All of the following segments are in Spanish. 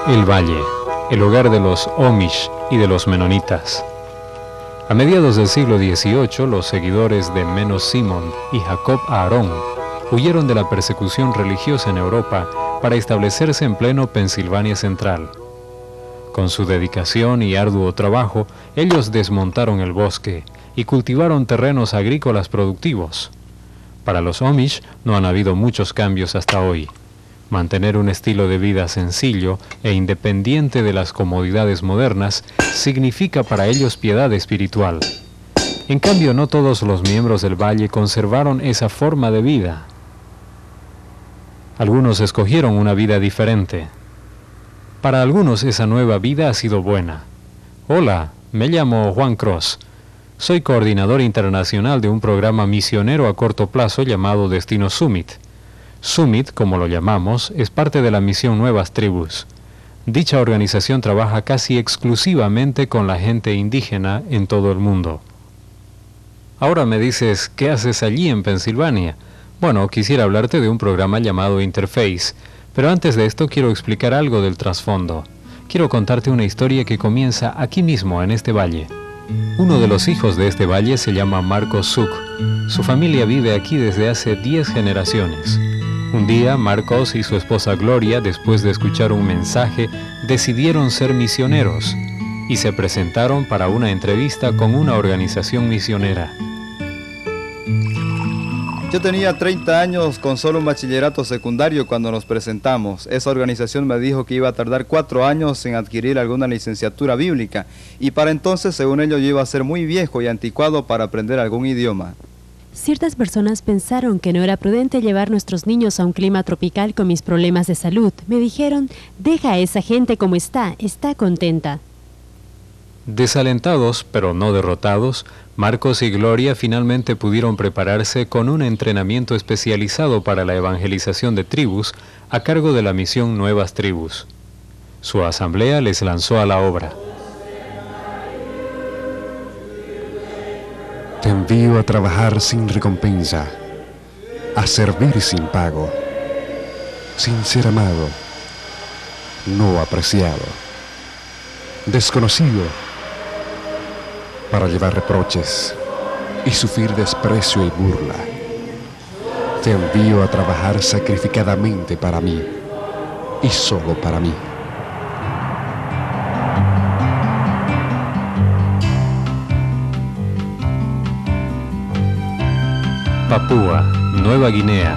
El Valle, el hogar de los Amish y de los menonitas. A mediados del siglo XVIII, los seguidores de Menno Simon y Jacob Aarón huyeron de la persecución religiosa en Europa para establecerse en pleno Pensilvania central. Con su dedicación y arduo trabajo, ellos desmontaron el bosque y cultivaron terrenos agrícolas productivos. Para los Amish no han habido muchos cambios hasta hoy. Mantener un estilo de vida sencillo e independiente de las comodidades modernas significa para ellos piedad espiritual. En cambio, no todos los miembros del Valle conservaron esa forma de vida. Algunos escogieron una vida diferente. Para algunos esa nueva vida ha sido buena. Hola, me llamo Juan Cross. Soy coordinador internacional de un programa misionero a corto plazo llamado Destino Summit. Summit, como lo llamamos, es parte de la misión Nuevas Tribus. Dicha organización trabaja casi exclusivamente con la gente indígena en todo el mundo. Ahora me dices, ¿qué haces allí en Pensilvania? Bueno, quisiera hablarte de un programa llamado Interface, pero antes de esto quiero explicar algo del trasfondo. Quiero contarte una historia que comienza aquí mismo, en este valle. Uno de los hijos de este valle se llama Marcos Zook. Su familia vive aquí desde hace 10 generaciones. Un día, Marcos y su esposa Gloria, después de escuchar un mensaje, decidieron ser misioneros y se presentaron para una entrevista con una organización misionera. Yo tenía 30 años con solo un bachillerato secundario cuando nos presentamos. Esa organización me dijo que iba a tardar 4 años en adquirir alguna licenciatura bíblica y para entonces, según ellos, yo iba a ser muy viejo y anticuado para aprender algún idioma. Ciertas personas pensaron que no era prudente llevar nuestros niños a un clima tropical con mis problemas de salud. Me dijeron, deja a esa gente como está contenta. Desalentados, pero no derrotados, Marcos y Gloria finalmente pudieron prepararse con un entrenamiento especializado para la evangelización de tribus a cargo de la misión Nuevas Tribus. Su asamblea les lanzó a la obra. Te envío a trabajar sin recompensa, a servir sin pago, sin ser amado, no apreciado, desconocido, para llevar reproches y sufrir desprecio y burla. Te envío a trabajar sacrificadamente para mí y solo para mí. Papúa, Nueva Guinea,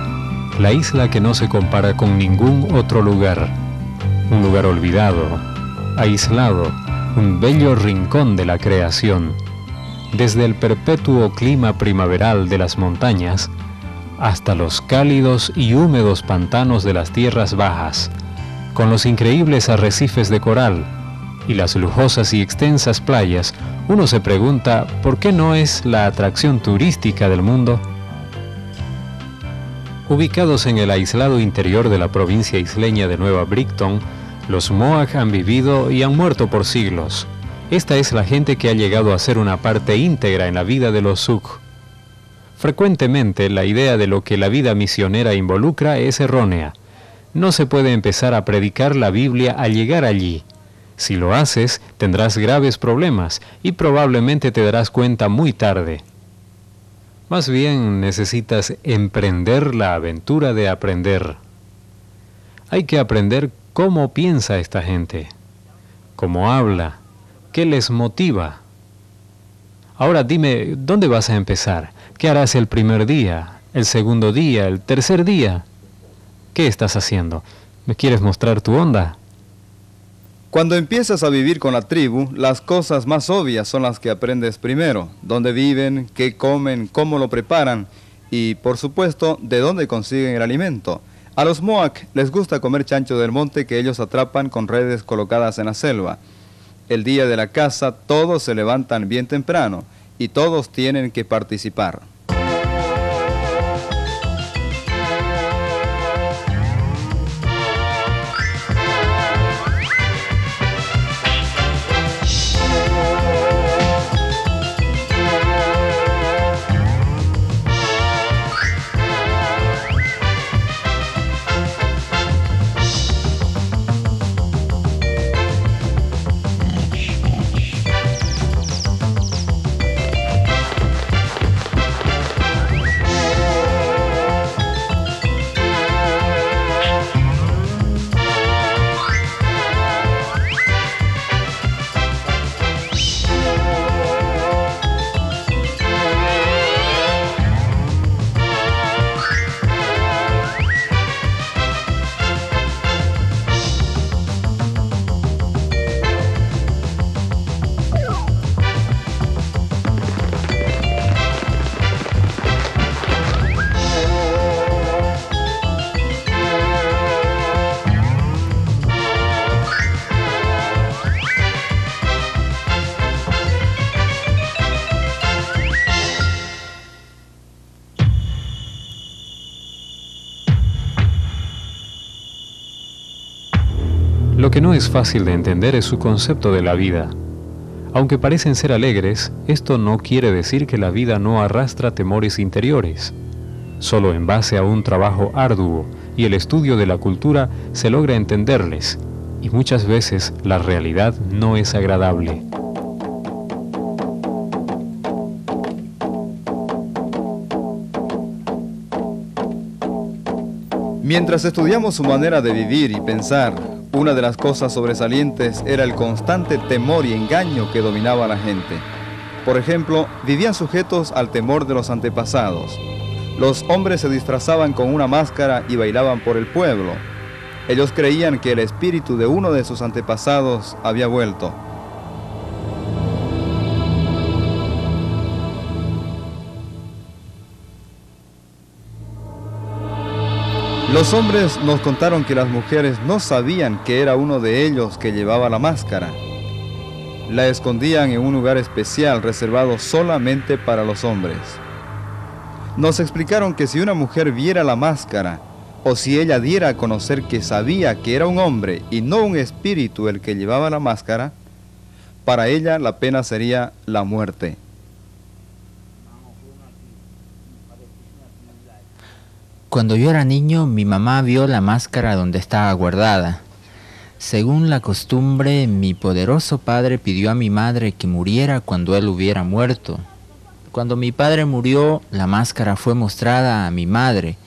la isla que no se compara con ningún otro lugar. Un lugar olvidado, aislado, un bello rincón de la creación. Desde el perpetuo clima primaveral de las montañas hasta los cálidos y húmedos pantanos de las tierras bajas, con los increíbles arrecifes de coral y las lujosas y extensas playas, uno se pregunta ¿por qué no es la atracción turística del mundo? Ubicados en el aislado interior de la provincia isleña de Nueva Brighton, los Mohawk han vivido y han muerto por siglos. Esta es la gente que ha llegado a ser una parte íntegra en la vida de los Zook. Frecuentemente, la idea de lo que la vida misionera involucra es errónea. No se puede empezar a predicar la Biblia al llegar allí. Si lo haces, tendrás graves problemas y probablemente te darás cuenta muy tarde. Más bien necesitas emprender la aventura de aprender. Hay que aprender cómo piensa esta gente, cómo habla, qué les motiva. Ahora dime, ¿dónde vas a empezar? ¿Qué harás el primer día, el segundo día, el tercer día? ¿Qué estás haciendo? ¿Me quieres mostrar tu onda? Cuando empiezas a vivir con la tribu, las cosas más obvias son las que aprendes primero. Dónde viven, qué comen, cómo lo preparan y, por supuesto, de dónde consiguen el alimento. A los Mohawk les gusta comer chancho del monte que ellos atrapan con redes colocadas en la selva. El día de la caza todos se levantan bien temprano y todos tienen que participar. Lo que no es fácil de entender es su concepto de la vida. Aunque parecen ser alegres, esto no quiere decir que la vida no arrastra temores interiores. Solo en base a un trabajo arduo y el estudio de la cultura se logra entenderles, y muchas veces la realidad no es agradable. Mientras estudiamos su manera de vivir y pensar, una de las cosas sobresalientes era el constante temor y engaño que dominaba a la gente. Por ejemplo, vivían sujetos al temor de los antepasados. Los hombres se disfrazaban con una máscara y bailaban por el pueblo. Ellos creían que el espíritu de uno de sus antepasados había vuelto. Los hombres nos contaron que las mujeres no sabían que era uno de ellos que llevaba la máscara. La escondían en un lugar especial reservado solamente para los hombres. Nos explicaron que si una mujer viera la máscara, o si ella diera a conocer que sabía que era un hombre y no un espíritu el que llevaba la máscara, para ella la pena sería la muerte. Cuando yo era niño, mi mamá vio la máscara donde estaba guardada. Según la costumbre, mi poderoso padre pidió a mi madre que muriera cuando él hubiera muerto. Cuando mi padre murió, la máscara fue mostrada a mi madre.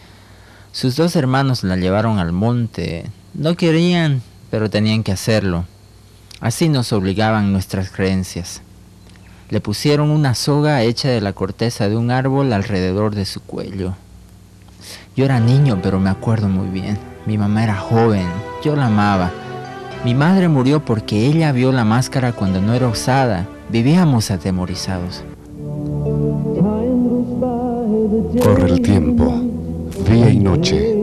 Sus dos hermanos la llevaron al monte. No querían, pero tenían que hacerlo. Así nos obligaban nuestras creencias. Le pusieron una soga hecha de la corteza de un árbol alrededor de su cuello. Yo era niño, pero me acuerdo muy bien. Mi mamá era joven, yo la amaba. Mi madre murió porque ella vio la máscara cuando no era usada. Vivíamos atemorizados. Corre el tiempo, día y noche,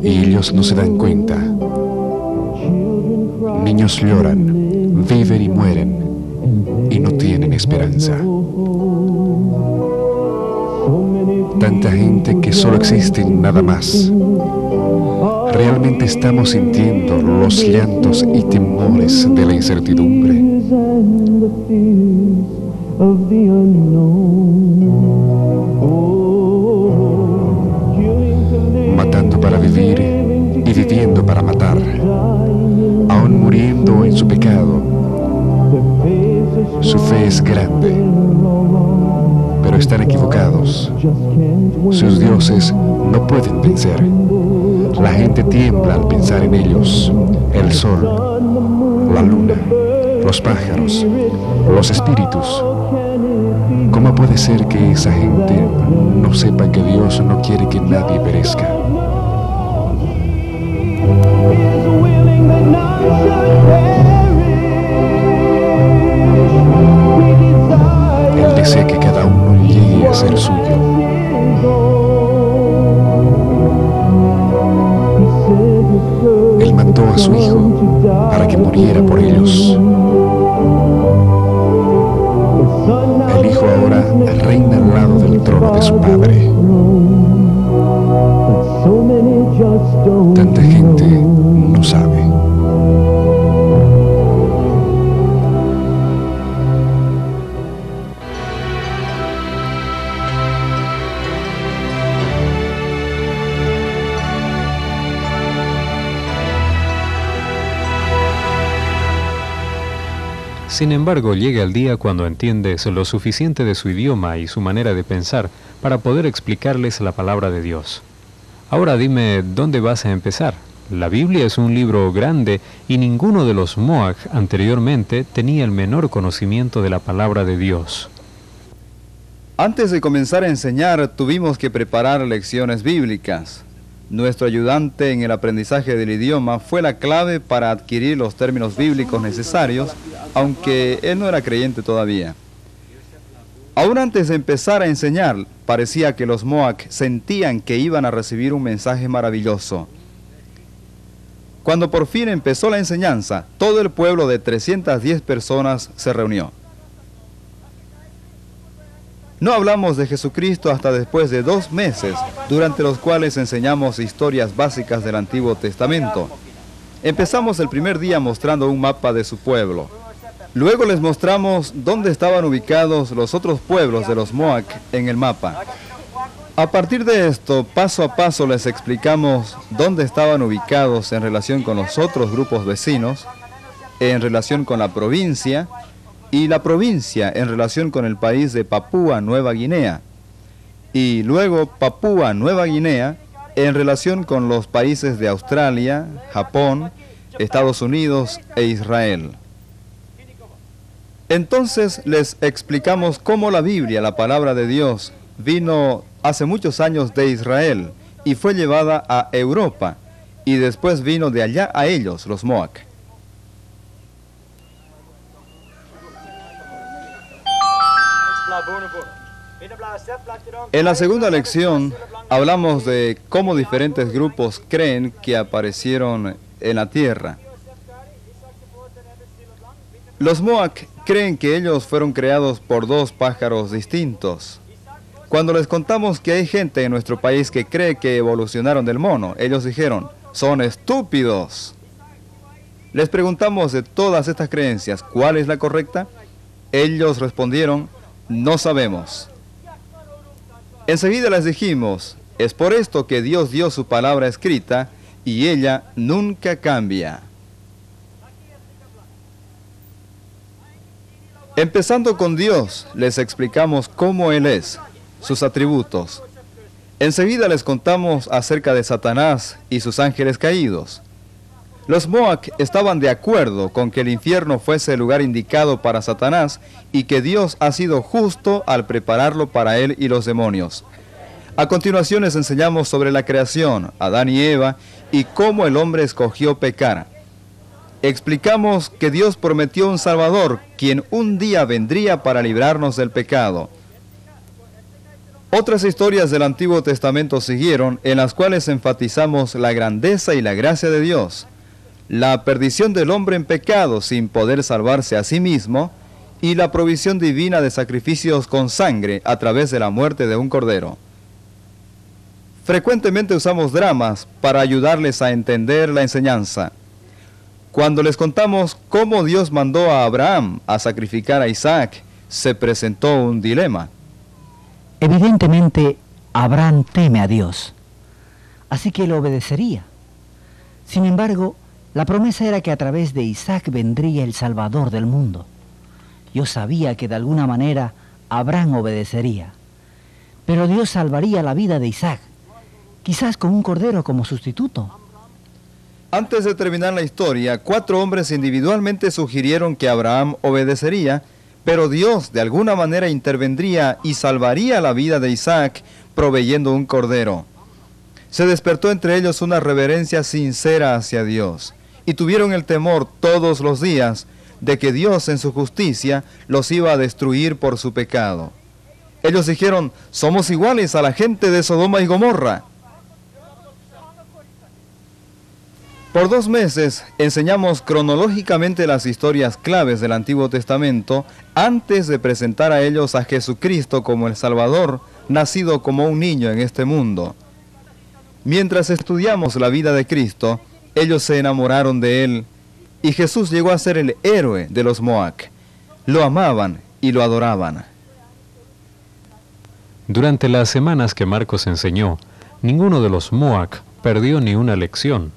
y ellos no se dan cuenta. Niños lloran, viven y mueren, y no tienen esperanza. Tanta gente que solo existen nada más. ¿Realmente estamos sintiendo los llantos y temores de la incertidumbre? Matando para vivir y viviendo para matar, aún muriendo en su pecado. Su fe es grande, pero están equivocados. Sus dioses no pueden vencer. La gente tiembla al pensar en ellos. El sol, la luna, los pájaros, los espíritus. ¿Cómo puede ser que esa gente no sepa que Dios no quiere que nadie perezca? Él desea que cada uno llegue a ser suyo. Él mandó a su Hijo para que muriera por ellos. El Hijo ahora reina al lado del trono de su Padre. Tanta gente no sabe. Sin embargo, llega el día cuando entiendes lo suficiente de su idioma y su manera de pensar para poder explicarles la palabra de Dios. Ahora dime, ¿dónde vas a empezar? La Biblia es un libro grande y ninguno de los Mohawk anteriormente tenía el menor conocimiento de la palabra de Dios. Antes de comenzar a enseñar, tuvimos que preparar lecciones bíblicas. Nuestro ayudante en el aprendizaje del idioma fue la clave para adquirir los términos bíblicos necesarios, aunque él no era creyente todavía. Aún antes de empezar a enseñar, parecía que los Mohawk sentían que iban a recibir un mensaje maravilloso. Cuando por fin empezó la enseñanza, todo el pueblo de 310 personas se reunió. No hablamos de Jesucristo hasta después de 2 meses, durante los cuales enseñamos historias básicas del Antiguo Testamento. Empezamos el primer día mostrando un mapa de su pueblo. Luego les mostramos dónde estaban ubicados los otros pueblos de los Mohawk en el mapa. A partir de esto, paso a paso les explicamos dónde estaban ubicados en relación con los otros grupos vecinos, en relación con la provincia, y la provincia en relación con el país de Papúa Nueva Guinea, y luego Papúa Nueva Guinea en relación con los países de Australia, Japón, Estados Unidos e Israel. Entonces les explicamos cómo la Biblia, la palabra de Dios, vino hace muchos años de Israel y fue llevada a Europa, y después vino de allá a ellos, los Mohawk. En la segunda lección hablamos de cómo diferentes grupos creen que aparecieron en la tierra. Los Mohawk creen que ellos fueron creados por dos pájaros distintos. Cuando les contamos que hay gente en nuestro país que cree que evolucionaron del mono, ellos dijeron, son estúpidos. Les preguntamos de todas estas creencias, ¿cuál es la correcta? Ellos respondieron, no sabemos. Enseguida les dijimos, es por esto que Dios dio su palabra escrita y ella nunca cambia. Empezando con Dios, les explicamos cómo Él es, sus atributos. Enseguida les contamos acerca de Satanás y sus ángeles caídos. Los Mohawk estaban de acuerdo con que el infierno fuese el lugar indicado para Satanás y que Dios ha sido justo al prepararlo para él y los demonios. A continuación les enseñamos sobre la creación, Adán y Eva, y cómo el hombre escogió pecar. Explicamos que Dios prometió un Salvador, quien un día vendría para librarnos del pecado. Otras historias del Antiguo Testamento siguieron, en las cuales enfatizamos la grandeza y la gracia de Dios, la perdición del hombre en pecado sin poder salvarse a sí mismo, y la provisión divina de sacrificios con sangre a través de la muerte de un cordero. Frecuentemente usamos dramas para ayudarles a entender la enseñanza. Cuando les contamos cómo Dios mandó a Abraham a sacrificar a Isaac, se presentó un dilema. Evidentemente, Abraham teme a Dios, así que lo obedecería. Sin embargo, la promesa era que a través de Isaac vendría el Salvador del mundo. Yo sabía que de alguna manera Abraham obedecería, pero Dios salvaría la vida de Isaac, quizás con un cordero como sustituto. Antes de terminar la historia, 4 hombres individualmente sugirieron que Abraham obedecería, pero Dios de alguna manera intervendría y salvaría la vida de Isaac, proveyendo un cordero. Se despertó entre ellos una reverencia sincera hacia Dios, y tuvieron el temor todos los días de que Dios en su justicia los iba a destruir por su pecado. Ellos dijeron, somos iguales a la gente de Sodoma y Gomorra. Por 2 meses enseñamos cronológicamente las historias claves del Antiguo Testamento antes de presentar a ellos a Jesucristo como el Salvador, nacido como un niño en este mundo. Mientras estudiamos la vida de Cristo, ellos se enamoraron de Él, y Jesús llegó a ser el héroe de los Mohawk. Lo amaban y lo adoraban. Durante las semanas que Marcos enseñó, ninguno de los Mohawk perdió ni una lección.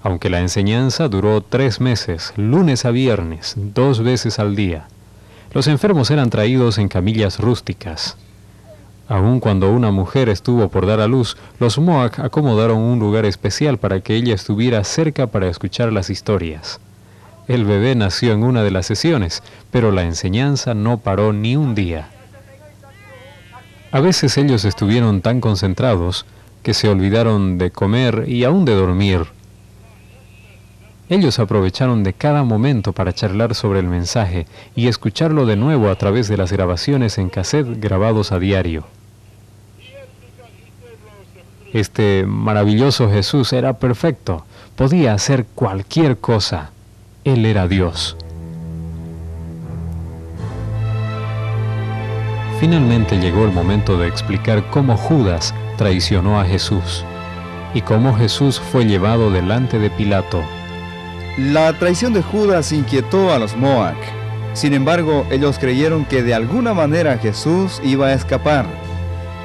Aunque la enseñanza duró 3 meses, lunes a viernes, 2 veces al día. Los enfermos eran traídos en camillas rústicas. Aun cuando una mujer estuvo por dar a luz, los Mohawk acomodaron un lugar especial para que ella estuviera cerca para escuchar las historias. El bebé nació en una de las sesiones, pero la enseñanza no paró ni un día. A veces ellos estuvieron tan concentrados que se olvidaron de comer y aún de dormir. Ellos aprovecharon de cada momento para charlar sobre el mensaje y escucharlo de nuevo a través de las grabaciones en cassette grabados a diario. Este maravilloso Jesús era perfecto, podía hacer cualquier cosa. Él era Dios. Finalmente llegó el momento de explicar cómo Judas traicionó a Jesús y cómo Jesús fue llevado delante de Pilato. La traición de Judas inquietó a los Moac. Sin embargo, ellos creyeron que de alguna manera Jesús iba a escapar.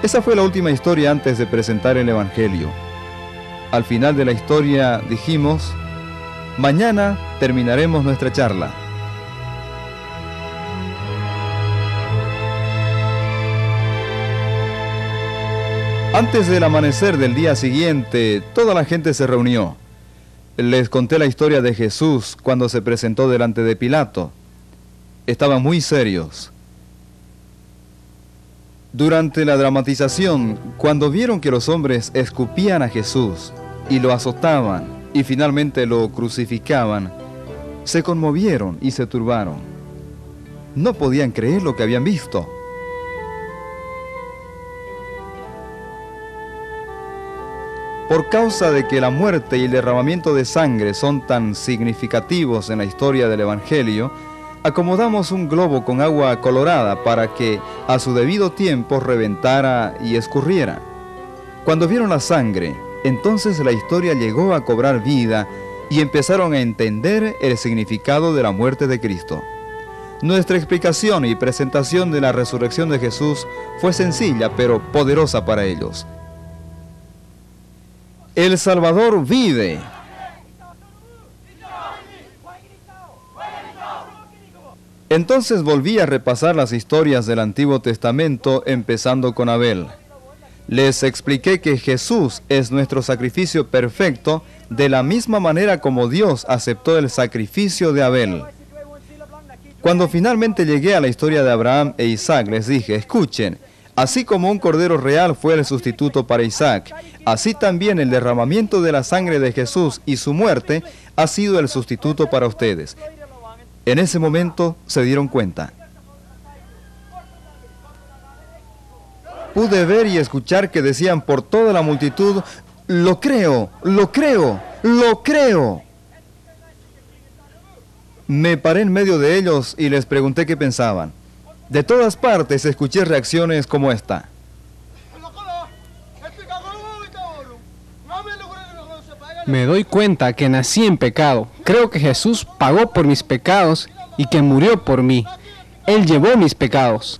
Esa fue la última historia antes de presentar el Evangelio. Al final de la historia dijimos: mañana terminaremos nuestra charla. Antes del amanecer del día siguiente, toda la gente se reunió. Les conté la historia de Jesús cuando se presentó delante de Pilato. Estaban muy serios. Durante la dramatización, cuando vieron que los hombres escupían a Jesús y lo azotaban y finalmente lo crucificaban, se conmovieron y se turbaron. No podían creer lo que habían visto. Por causa de que la muerte y el derramamiento de sangre son tan significativos en la historia del Evangelio, acomodamos un globo con agua colorada para que a su debido tiempo reventara y escurriera. Cuando vieron la sangre, entonces la historia llegó a cobrar vida y empezaron a entender el significado de la muerte de Cristo. Nuestra explicación y presentación de la resurrección de Jesús fue sencilla pero poderosa para ellos. El Salvador vive. Entonces volví a repasar las historias del Antiguo Testamento, empezando con Abel. Les expliqué que Jesús es nuestro sacrificio perfecto, de la misma manera como Dios aceptó el sacrificio de Abel. Cuando finalmente llegué a la historia de Abraham e Isaac, les dije: escuchen, así como un cordero real fue el sustituto para Isaac, así también el derramamiento de la sangre de Jesús y su muerte ha sido el sustituto para ustedes. En ese momento se dieron cuenta. Pude ver y escuchar que decían por toda la multitud: lo creo, lo creo, lo creo. Me paré en medio de ellos y les pregunté qué pensaban. De todas partes escuché reacciones como esta. Me doy cuenta que nací en pecado. Creo que Jesús pagó por mis pecados y que murió por mí. Él llevó mis pecados.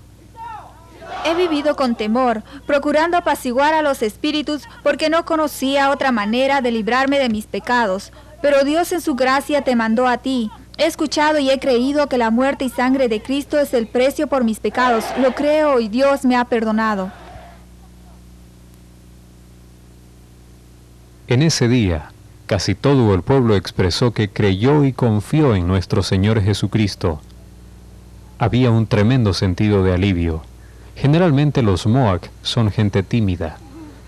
He vivido con temor, procurando apaciguar a los espíritus porque no conocía otra manera de librarme de mis pecados. Pero Dios en su gracia te mandó a ti. He escuchado y he creído que la muerte y sangre de Cristo es el precio por mis pecados. Lo creo y Dios me ha perdonado. En ese día, casi todo el pueblo expresó que creyó y confió en nuestro Señor Jesucristo. Había un tremendo sentido de alivio. Generalmente los Moac son gente tímida,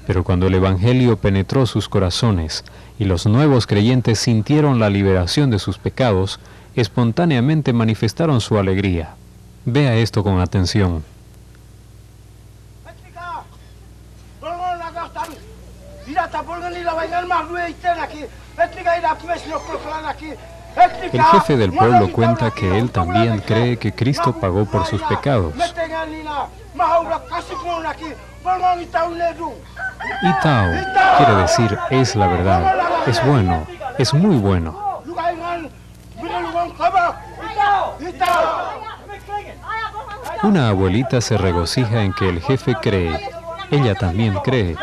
pero cuando el Evangelio penetró sus corazones y los nuevos creyentes sintieron la liberación de sus pecados, espontáneamente manifestaron su alegría. Vea esto con atención. El jefe del pueblo cuenta que él también cree que Cristo pagó por sus pecados. Itao quiere decir es la verdad, es bueno, es muy bueno. Una abuelita se regocija en que el jefe cree. Ella también cree.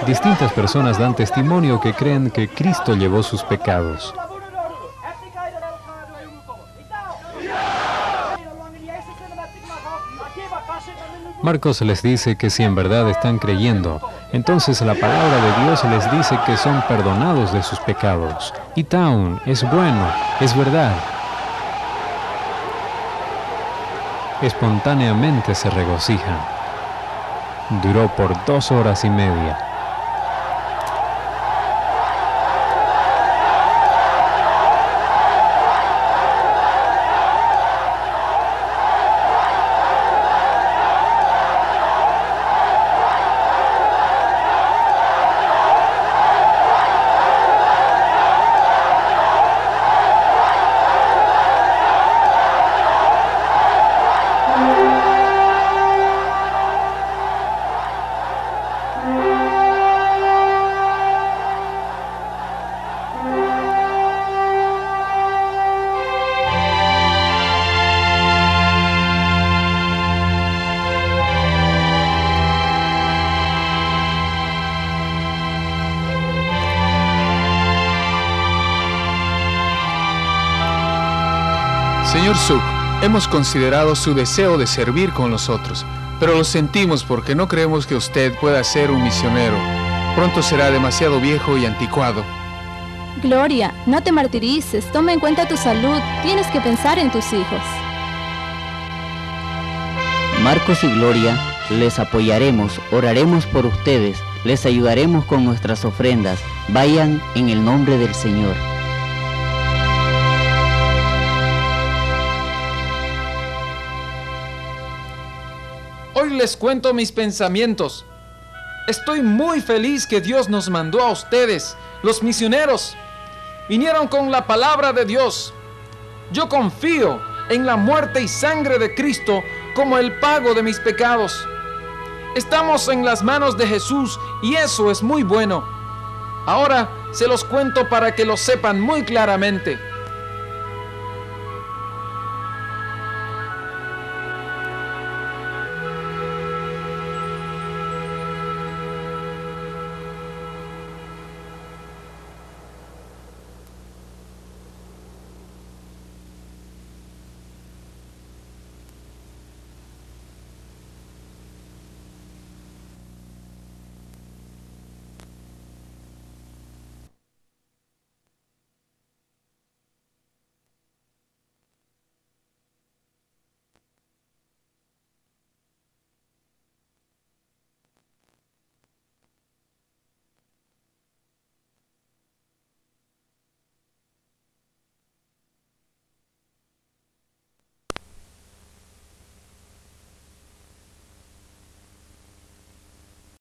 Distintas personas dan testimonio que creen que Cristo llevó sus pecados. Marcos les dice que si en verdad están creyendo, entonces la palabra de Dios les dice que son perdonados de sus pecados. Y Town es bueno, es verdad. Espontáneamente se regocijan. Duró por 2 horas y media. Señor Suk, hemos considerado su deseo de servir con los otros, pero lo sentimos porque no creemos que usted pueda ser un misionero. Pronto será demasiado viejo y anticuado. Gloria, no te martirices, toma en cuenta tu salud, tienes que pensar en tus hijos. Marcos y Gloria, les apoyaremos, oraremos por ustedes, les ayudaremos con nuestras ofrendas. Vayan en el nombre del Señor. Hoy les cuento mis pensamientos. Estoy muy feliz que Dios nos mandó a ustedes, los misioneros. Vinieron con la palabra de Dios. Yo confío en la muerte y sangre de Cristo como el pago de mis pecados. Estamos en las manos de Jesús y eso es muy bueno. Ahora se los cuento para que lo sepan muy claramente.